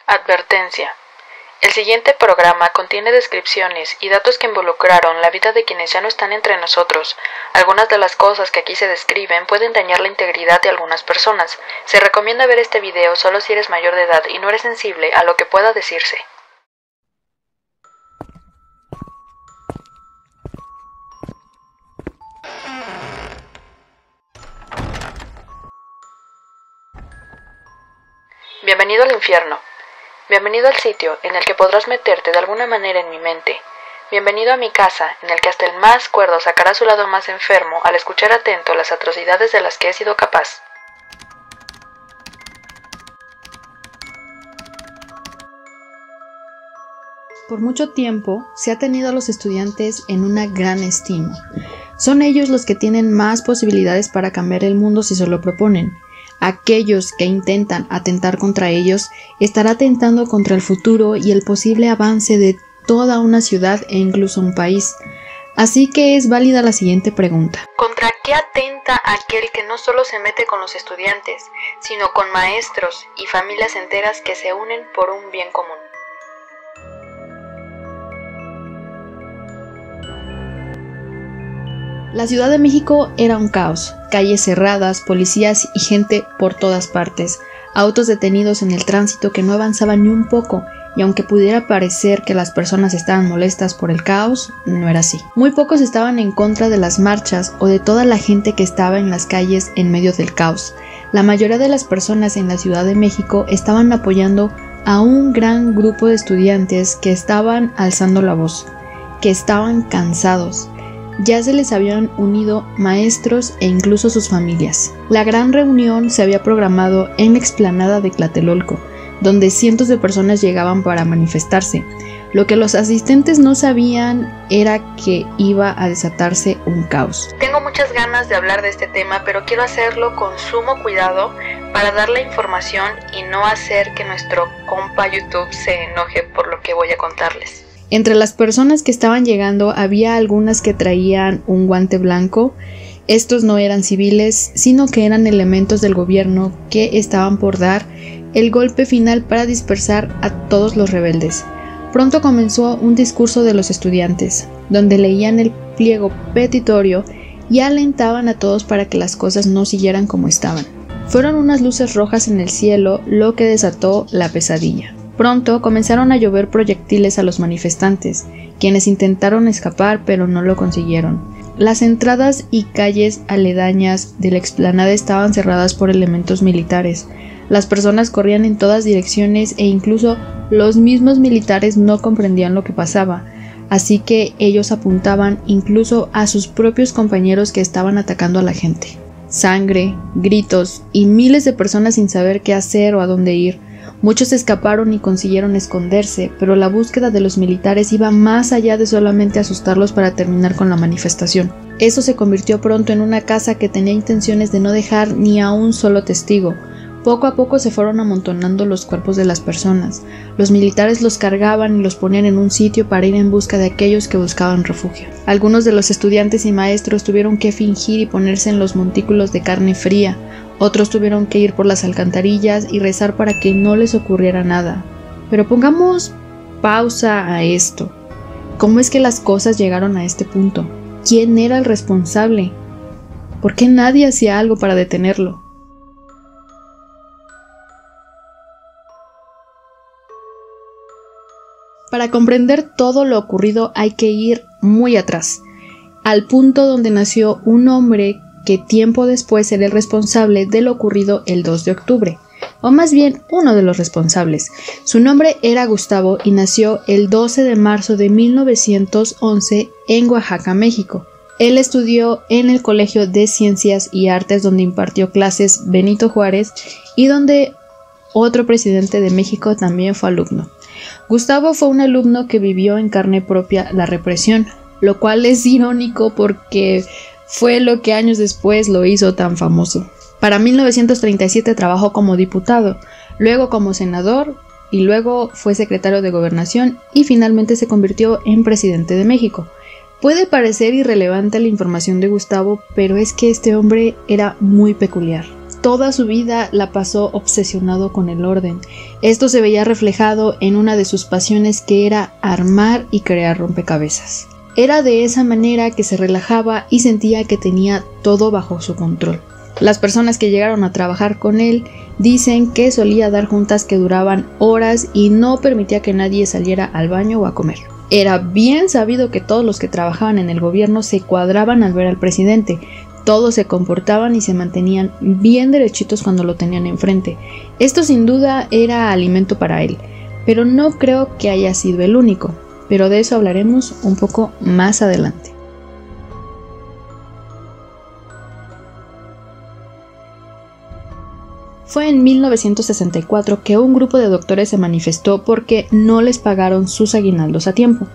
Advertencia. El siguiente programa contiene descripciones y datos que involucraron la vida de quienes ya no están entre nosotros. Algunas de las cosas que aquí se describen pueden dañar la integridad de algunas personas. Se recomienda ver este video solo si eres mayor de edad y no eres sensible a lo que pueda decirse. Bienvenido al infierno. Bienvenido al sitio en el que podrás meterte de alguna manera en mi mente. Bienvenido a mi casa, en el que hasta el más cuerdo sacará su lado más enfermo al escuchar atento las atrocidades de las que he sido capaz. Por mucho tiempo se ha tenido a los estudiantes en una gran estima. Son ellos los que tienen más posibilidades para cambiar el mundo si se lo proponen. Aquellos que intentan atentar contra ellos estará atentando contra el futuro y el posible avance de toda una ciudad e incluso un país. Así que es válida la siguiente pregunta. ¿Contra qué atenta aquel que no solo se mete con los estudiantes, sino con maestros y familias enteras que se unen por un bien común? La Ciudad de México era un caos, calles cerradas, policías y gente por todas partes, autos detenidos en el tránsito que no avanzaban ni un poco, y aunque pudiera parecer que las personas estaban molestas por el caos, no era así. Muy pocos estaban en contra de las marchas o de toda la gente que estaba en las calles en medio del caos. La mayoría de las personas en la Ciudad de México estaban apoyando a un gran grupo de estudiantes que estaban alzando la voz, que estaban cansados. Ya se les habían unido maestros e incluso sus familias. La gran reunión se había programado en la explanada de Tlatelolco, donde cientos de personas llegaban para manifestarse. Lo que los asistentes no sabían era que iba a desatarse un caos. Tengo muchas ganas de hablar de este tema, pero quiero hacerlo con sumo cuidado para dar la información y no hacer que nuestro compa YouTube se enoje por lo que voy a contarles. Entre las personas que estaban llegando había algunas que traían un guante blanco. Estos no eran civiles, sino que eran elementos del gobierno que estaban por dar el golpe final para dispersar a todos los rebeldes. Pronto comenzó un discurso de los estudiantes, donde leían el pliego petitorio y alentaban a todos para que las cosas no siguieran como estaban. Fueron unas luces rojas en el cielo lo que desató la pesadilla. Pronto comenzaron a llover proyectiles a los manifestantes, quienes intentaron escapar pero no lo consiguieron. Las entradas y calles aledañas de la explanada estaban cerradas por elementos militares. Las personas corrían en todas direcciones e incluso los mismos militares no comprendían lo que pasaba, así que ellos apuntaban incluso a sus propios compañeros que estaban atacando a la gente. Sangre, gritos y miles de personas sin saber qué hacer o a dónde ir. Muchos escaparon y consiguieron esconderse, pero la búsqueda de los militares iba más allá de solamente asustarlos para terminar con la manifestación. Eso se convirtió pronto en una casa que tenía intenciones de no dejar ni a un solo testigo. Poco a poco se fueron amontonando los cuerpos de las personas. Los militares los cargaban y los ponían en un sitio para ir en busca de aquellos que buscaban refugio. Algunos de los estudiantes y maestros tuvieron que fingir y ponerse en los montículos de carne fría. Otros tuvieron que ir por las alcantarillas y rezar para que no les ocurriera nada. Pero pongamos pausa a esto. ¿Cómo es que las cosas llegaron a este punto? ¿Quién era el responsable? ¿Por qué nadie hacía algo para detenerlo? Para comprender todo lo ocurrido hay que ir muy atrás, al punto donde nació un hombre que tiempo después era el responsable de lo ocurrido el 2 de octubre, o más bien uno de los responsables. Su nombre era Gustavo y nació el 12 de marzo de 1911 en Oaxaca, México. Él estudió en el Colegio de Ciencias y Artes, donde impartió clases Benito Juárez y donde otro presidente de México también fue alumno. Gustavo fue un alumno que vivió en carne propia la represión, lo cual es irónico porque fue lo que años después lo hizo tan famoso. Para 1937 trabajó como diputado, luego como senador y luego fue secretario de Gobernación y finalmente se convirtió en presidente de México. Puede parecer irrelevante la información de Gustavo, pero es que este hombre era muy peculiar. toda su vida la pasó obsesionado con el orden. Esto se veía reflejado en una de sus pasiones, que era armar y crear rompecabezas. Era de esa manera que se relajaba y sentía que tenía todo bajo su control. Las personas que llegaron a trabajar con él dicen que solía dar juntas que duraban horas y no permitía que nadie saliera al baño o a comer. Era bien sabido que todos los que trabajaban en el gobierno se cuadraban al ver al presidente. Todos se comportaban y se mantenían bien derechitos cuando lo tenían enfrente. Esto sin duda era alimento para él, pero no creo que haya sido el único. Pero de eso hablaremos un poco más adelante. Fue en 1964 que un grupo de doctores se manifestó porque no les pagaron sus aguinaldos a tiempo.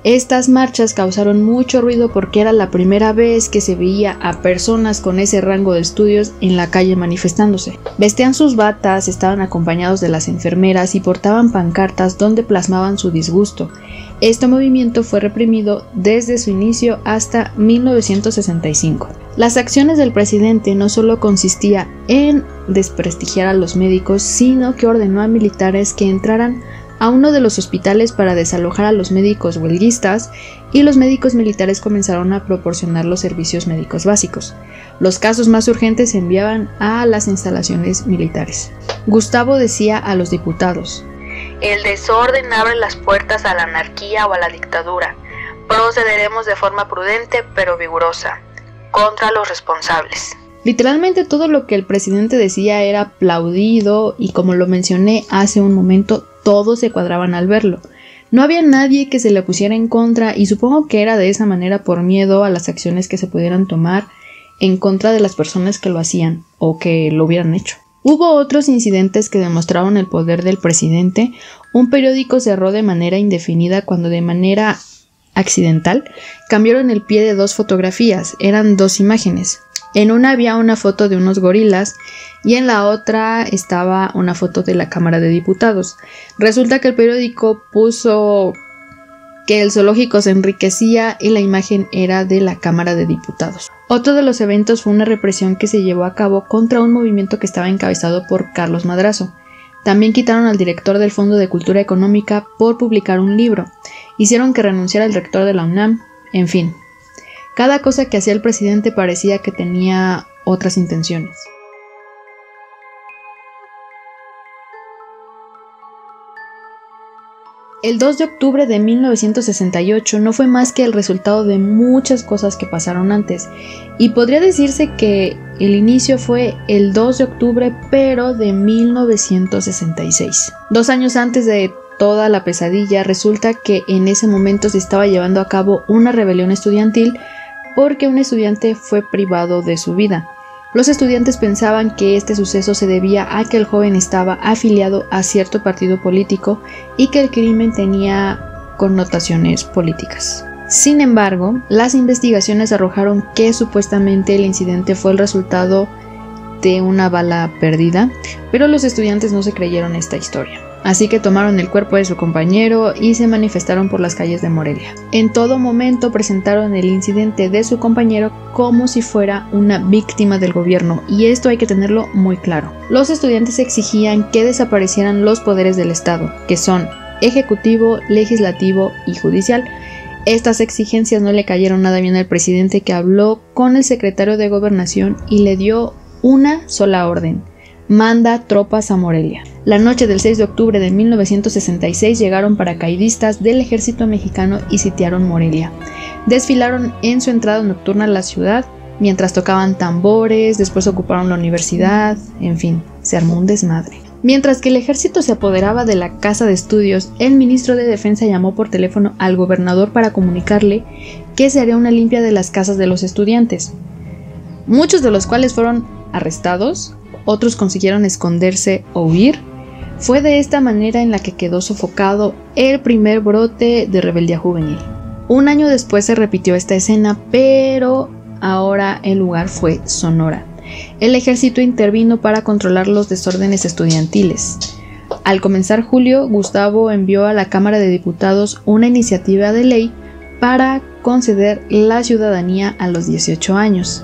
Estas marchas causaron mucho ruido porque era la primera vez que se veía a personas con ese rango de estudios en la calle manifestándose. Vestían sus batas, estaban acompañados de las enfermeras y portaban pancartas donde plasmaban su disgusto. Este movimiento fue reprimido desde su inicio hasta 1965. Las acciones del presidente no solo consistía en desprestigiar a los médicos, sino que ordenó a militares que entraran a uno de los hospitales para desalojar a los médicos huelguistas, y los médicos militares comenzaron a proporcionar los servicios médicos básicos. Los casos más urgentes se enviaban a las instalaciones militares. Gustavo decía a los diputados: el desorden abre las puertas a la anarquía o a la dictadura. Procederemos de forma prudente pero vigorosa contra los responsables. Literalmente todo lo que el presidente decía era aplaudido y, como lo mencioné hace un momento, todos se cuadraban al verlo. No había nadie que se le pusiera en contra, y supongo que era de esa manera por miedo a las acciones que se pudieran tomar en contra de las personas que lo hacían o que lo hubieran hecho. Hubo otros incidentes que demostraron el poder del presidente. Un periódico cerró de manera indefinida cuando, de manera accidental, cambiaron el pie de dos fotografías. Eran dos imágenes. En una había una foto de unos gorilas y en la otra estaba una foto de la Cámara de Diputados. Resulta que el periódico puso que el zoológico se enriquecía y la imagen era de la Cámara de Diputados. Otro de los eventos fue una represión que se llevó a cabo contra un movimiento que estaba encabezado por Carlos Madrazo. También quitaron al director del Fondo de Cultura Económica por publicar un libro. Hicieron que renunciara el rector de la UNAM. En fin, cada cosa que hacía el presidente parecía que tenía otras intenciones. El 2 de octubre de 1968 no fue más que el resultado de muchas cosas que pasaron antes, y podría decirse que el inicio fue el 2 de octubre, pero de 1966. 2 años antes de toda la pesadilla, resulta que en ese momento se estaba llevando a cabo una rebelión estudiantil porque un estudiante fue privado de su vida. Los estudiantes pensaban que este suceso se debía a que el joven estaba afiliado a cierto partido político y que el crimen tenía connotaciones políticas. Sin embargo, las investigaciones arrojaron que supuestamente el incidente fue el resultado de una bala perdida, pero los estudiantes no se creyeron esta historia. Así que tomaron el cuerpo de su compañero y se manifestaron por las calles de Morelia. En todo momento presentaron el incidente de su compañero como si fuera una víctima del gobierno, y esto hay que tenerlo muy claro. Los estudiantes exigían que desaparecieran los poderes del Estado, que son ejecutivo, legislativo y judicial. Estas exigencias no le cayeron nada bien al presidente, que habló con el secretario de Gobernación y le dio una sola orden: manda tropas a Morelia. La noche del 6 de octubre de 1966 llegaron paracaidistas del ejército mexicano y sitiaron Morelia. Desfilaron en su entrada nocturna a la ciudad mientras tocaban tambores, después ocuparon la universidad, en fin, se armó un desmadre. Mientras que el ejército se apoderaba de la casa de estudios, el ministro de Defensa llamó por teléfono al gobernador para comunicarle que se haría una limpia de las casas de los estudiantes, muchos de los cuales fueron arrestados, otros consiguieron esconderse o huir. Fue de esta manera en la que quedó sofocado el primer brote de rebeldía juvenil. Un año después se repitió esta escena, pero ahora el lugar fue Sonora. El ejército intervino para controlar los desórdenes estudiantiles. Al comenzar julio, Gustavo envió a la Cámara de Diputados una iniciativa de ley para conceder la ciudadanía a los 18 años.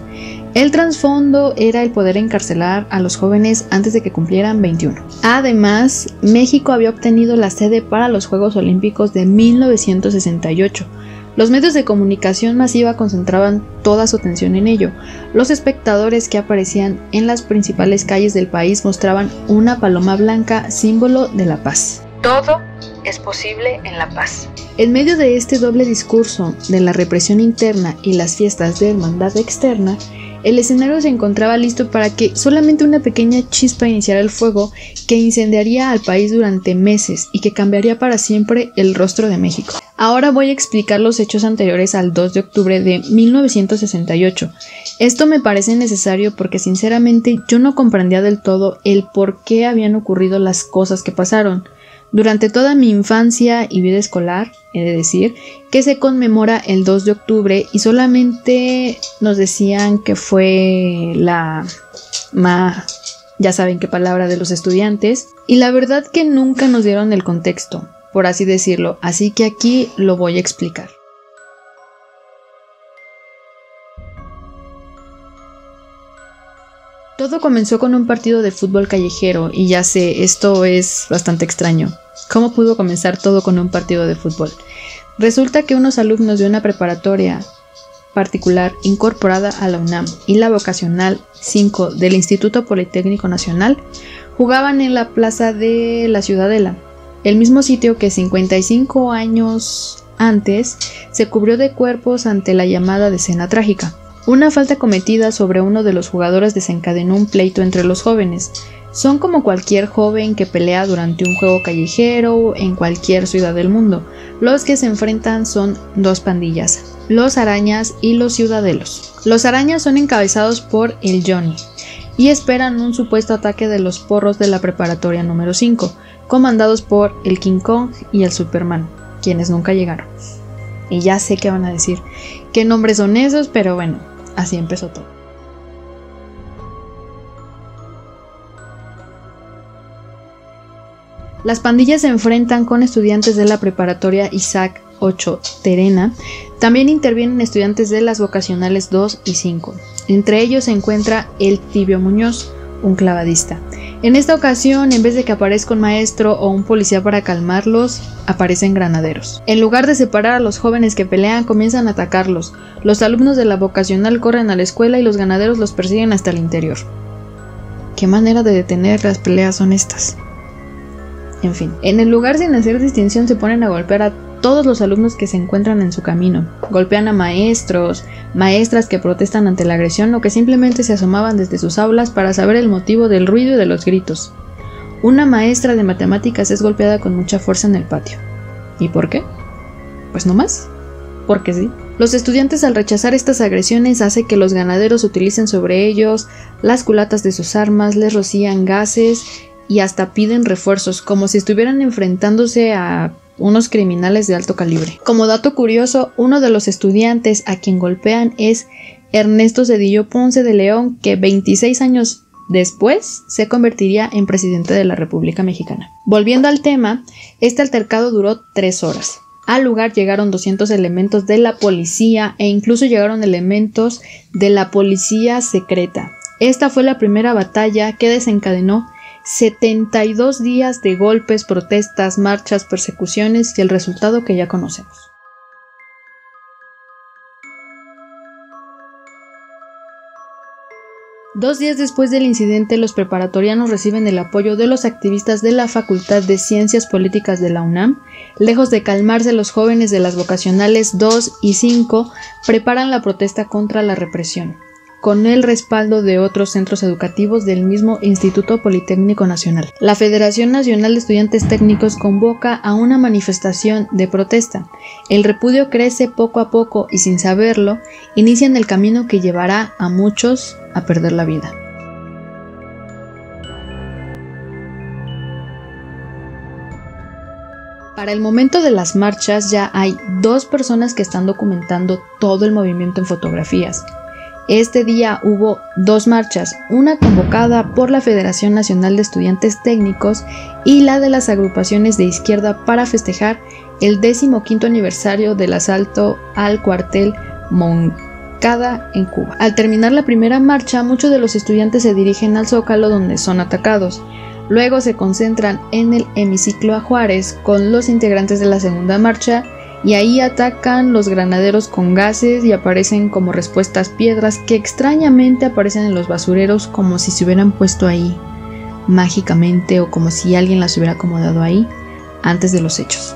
El trasfondo era el poder encarcelar a los jóvenes antes de que cumplieran 21. Además, México había obtenido la sede para los Juegos Olímpicos de 1968. Los medios de comunicación masiva concentraban toda su atención en ello. Los espectadores que aparecían en las principales calles del país mostraban una paloma blanca, símbolo de la paz. Todo es posible en la paz. En medio de este doble discurso de la represión interna y las fiestas de hermandad externa, el escenario se encontraba listo para que solamente una pequeña chispa iniciara el fuego que incendiaría al país durante meses y que cambiaría para siempre el rostro de México. Ahora voy a explicar los hechos anteriores al 2 de octubre de 1968. Esto me parece necesario porque sinceramente yo no comprendía del todo el por qué habían ocurrido las cosas que pasaron. Durante toda mi infancia y vida escolar, he de decir, que se conmemora el 2 de octubre y solamente nos decían que fue ya saben qué palabra de los estudiantes, y la verdad que nunca nos dieron el contexto, por así decirlo, así que aquí lo voy a explicar. Todo comenzó con un partido de fútbol callejero, y ya sé, esto es bastante extraño. ¿Cómo pudo comenzar todo con un partido de fútbol? Resulta que unos alumnos de una preparatoria particular incorporada a la UNAM y la vocacional 5 del Instituto Politécnico Nacional jugaban en la plaza de la Ciudadela, el mismo sitio que 55 años antes se cubrió de cuerpos ante la llamada Decena Trágica. Una falta cometida sobre uno de los jugadores desencadenó un pleito entre los jóvenes. Son como cualquier joven que pelea durante un juego callejero en cualquier ciudad del mundo. Los que se enfrentan son dos pandillas, los Arañas y los Ciudadelos. Los Arañas son encabezados por el Johnny y esperan un supuesto ataque de los porros de la preparatoria número 5, comandados por el King Kong y el Superman, quienes nunca llegaron. Y ya sé que van a decir qué nombres son esos, pero bueno, así empezó todo. Las pandillas se enfrentan con estudiantes de la preparatoria Isaac 8 Terena. También intervienen estudiantes de las vocacionales 2 y 5. Entre ellos se encuentra el Tibio Muñoz, un clavadista. En esta ocasión, en vez de que aparezca un maestro o un policía para calmarlos, aparecen granaderos. En lugar de separar a los jóvenes que pelean, comienzan a atacarlos. Los alumnos de la vocacional corren a la escuela y los ganaderos los persiguen hasta el interior. ¿Qué manera de detener las peleas son estas? En fin, en el lugar sin hacer distinción se ponen a golpear a todos los alumnos que se encuentran en su camino. Golpean a maestros, maestras que protestan ante la agresión o que simplemente se asomaban desde sus aulas para saber el motivo del ruido y de los gritos. Una maestra de matemáticas es golpeada con mucha fuerza en el patio. ¿Y por qué? Pues no más. Porque sí. Los estudiantes, al rechazar estas agresiones, hace que los ganaderos utilicen sobre ellos las culatas de sus armas, les rocían gases y hasta piden refuerzos, como si estuvieran enfrentándose a unos criminales de alto calibre. Como dato curioso, uno de los estudiantes a quien golpean es Ernesto Zedillo Ponce de León, que 26 años después se convertiría en presidente de la República Mexicana. Volviendo al tema, este altercado duró 3 horas. Al lugar llegaron 200 elementos de la policía e incluso llegaron elementos de la policía secreta. Esta fue la primera batalla que desencadenó 72 días de golpes, protestas, marchas, persecuciones y el resultado que ya conocemos. Dos días después del incidente, los preparatorianos reciben el apoyo de los activistas de la Facultad de Ciencias Políticas de la UNAM. Lejos de calmarse, los jóvenes de las vocacionales 2 y 5 preparan la protesta contra la represión, con el respaldo de otros centros educativos del mismo Instituto Politécnico Nacional. La Federación Nacional de Estudiantes Técnicos convoca a una manifestación de protesta. El repudio crece poco a poco y, sin saberlo, inician el camino que llevará a muchos a perder la vida. Para el momento de las marchas ya hay 2 personas que están documentando todo el movimiento en fotografías. Este día hubo 2 marchas, una convocada por la Federación Nacional de Estudiantes Técnicos y la de las agrupaciones de izquierda para festejar el 15º aniversario del asalto al cuartel unificada en Cuba. Al terminar la primera marcha, muchos de los estudiantes se dirigen al Zócalo, donde son atacados. Luego se concentran en el hemiciclo a Juárez con los integrantes de la segunda marcha, y ahí atacan los granaderos con gases y aparecen como respuestas piedras que extrañamente aparecen en los basureros como si se hubieran puesto ahí mágicamente o como si alguien las hubiera acomodado ahí antes de los hechos.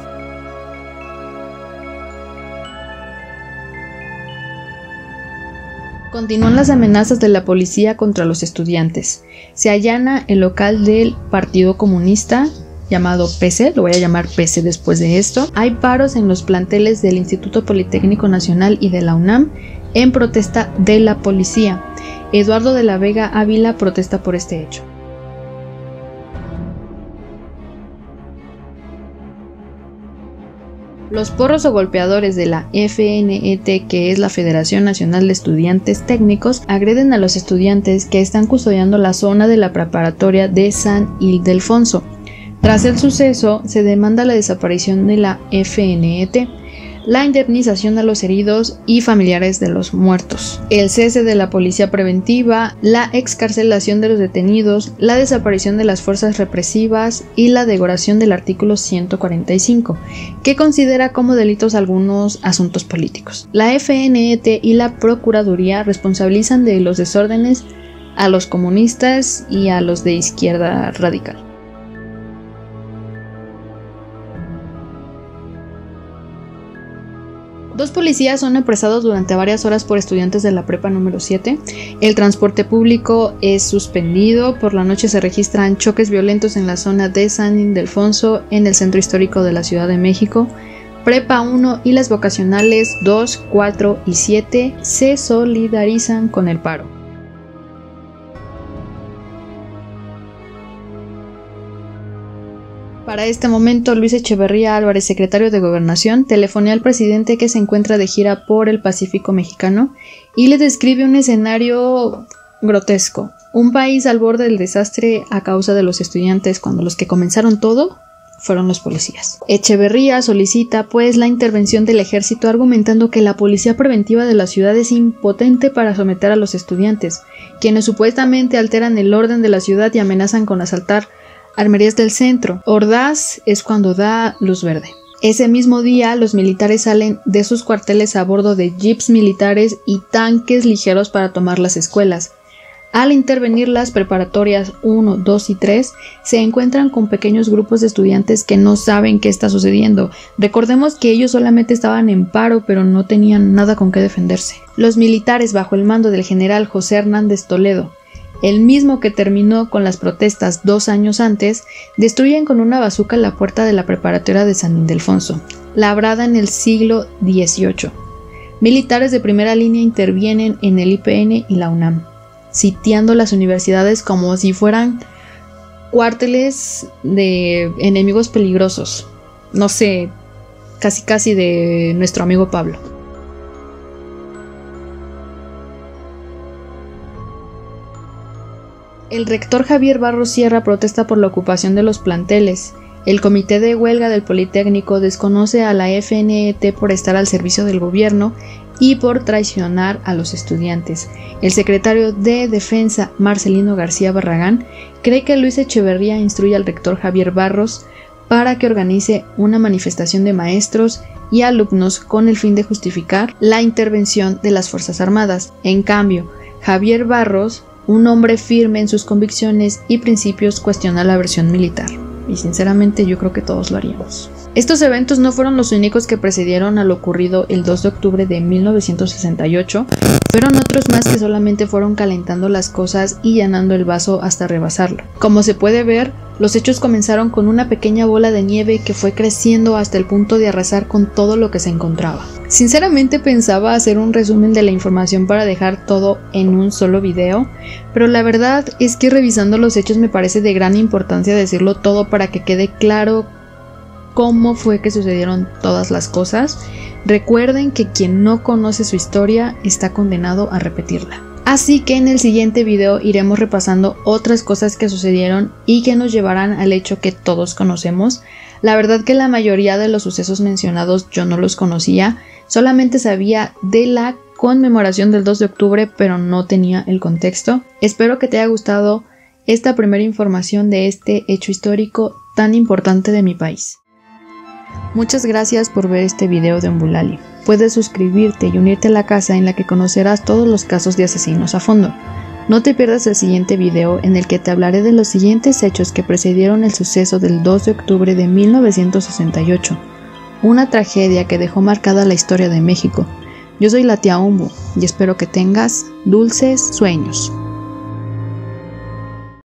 Continúan las amenazas de la policía contra los estudiantes. Se allana el local del Partido Comunista llamado PC, lo voy a llamar PC después de esto. Hay paros en los planteles del Instituto Politécnico Nacional y de la UNAM en protesta de la policía. Eduardo de la Vega Ávila protesta por este hecho. Los porros o golpeadores de la FNET, que es la Federación Nacional de Estudiantes Técnicos, agreden a los estudiantes que están custodiando la zona de la preparatoria de San Ildefonso. Tras el suceso, se demanda la desaparición de la FNET, la indemnización a los heridos y familiares de los muertos, el cese de la policía preventiva, la excarcelación de los detenidos, la desaparición de las fuerzas represivas y la derogación del artículo 145, que considera como delitos algunos asuntos políticos. La FNET y la Procuraduría responsabilizan de los desórdenes a los comunistas y a los de izquierda radical. Dos policías son apresados durante varias horas por estudiantes de la prepa número 7. El transporte público es suspendido. Por la noche se registran choques violentos en la zona de San Ildefonso, en el centro histórico de la Ciudad de México. Prepa 1 y las vocacionales 2, 4 y 7 se solidarizan con el paro. Para este momento, Luis Echeverría Álvarez, secretario de Gobernación, telefonea al presidente que se encuentra de gira por el Pacífico mexicano y le describe un escenario grotesco. Un país al borde del desastre a causa de los estudiantes, cuando los que comenzaron todo fueron los policías. Echeverría solicita pues la intervención del ejército, argumentando que la policía preventiva de la ciudad es impotente para someter a los estudiantes, quienes supuestamente alteran el orden de la ciudad y amenazan con asaltar armerías del centro. Ordaz es cuando da luz verde. Ese mismo día, los militares salen de sus cuarteles a bordo de jeeps militares y tanques ligeros para tomar las escuelas. Al intervenir las preparatorias 1, 2 y 3, se encuentran con pequeños grupos de estudiantes que no saben qué está sucediendo. Recordemos que ellos solamente estaban en paro, pero no tenían nada con qué defenderse. Los militares, bajo el mando del general José Hernández Toledo, el mismo que terminó con las protestas 2 años antes, destruyen con una bazuca la puerta de la preparatoria de San Ildefonso, labrada en el siglo XVIII. Militares de primera línea intervienen en el IPN y la UNAM, sitiando las universidades como si fueran cuarteles de enemigos peligrosos. No sé, casi de nuestro amigo Pablo. El rector Javier Barros Sierra protesta por la ocupación de los planteles. El comité de huelga del Politécnico desconoce a la FNET por estar al servicio del gobierno y por traicionar a los estudiantes. El secretario de Defensa, Marcelino García Barragán, cree que Luis Echeverría instruye al rector Javier Barros para que organice una manifestación de maestros y alumnos con el fin de justificar la intervención de las Fuerzas Armadas. En cambio, Javier Barros, un hombre firme en sus convicciones y principios, cuestiona la versión militar. Y sinceramente yo creo que todos lo haríamos. Estos eventos no fueron los únicos que precedieron a lo ocurrido el 2 de octubre de 1968. Fueron otros más que solamente fueron calentando las cosas y llenando el vaso hasta rebasarlo. Como se puede ver, los hechos comenzaron con una pequeña bola de nieve que fue creciendo hasta el punto de arrasar con todo lo que se encontraba. Sinceramente pensaba hacer un resumen de la información para dejar todo en un solo video, pero la verdad es que revisando los hechos me parece de gran importancia decirlo todo para que quede claro cómo fue que sucedieron todas las cosas. Recuerden que quien no conoce su historia está condenado a repetirla. Así que en el siguiente video iremos repasando otras cosas que sucedieron y que nos llevarán al hecho que todos conocemos. La verdad que la mayoría de los sucesos mencionados yo no los conocía, solamente sabía de la conmemoración del 2 de octubre, pero no tenía el contexto. Espero que te haya gustado esta primera información de este hecho histórico tan importante de mi país. Muchas gracias por ver este video de Umbulali. Puedes suscribirte y unirte a la casa en la que conocerás todos los casos de asesinos a fondo. No te pierdas el siguiente video en el que te hablaré de los siguientes hechos que precedieron el suceso del 2 de octubre de 1968, una tragedia que dejó marcada la historia de México. Yo soy la tía Umbu y espero que tengas dulces sueños.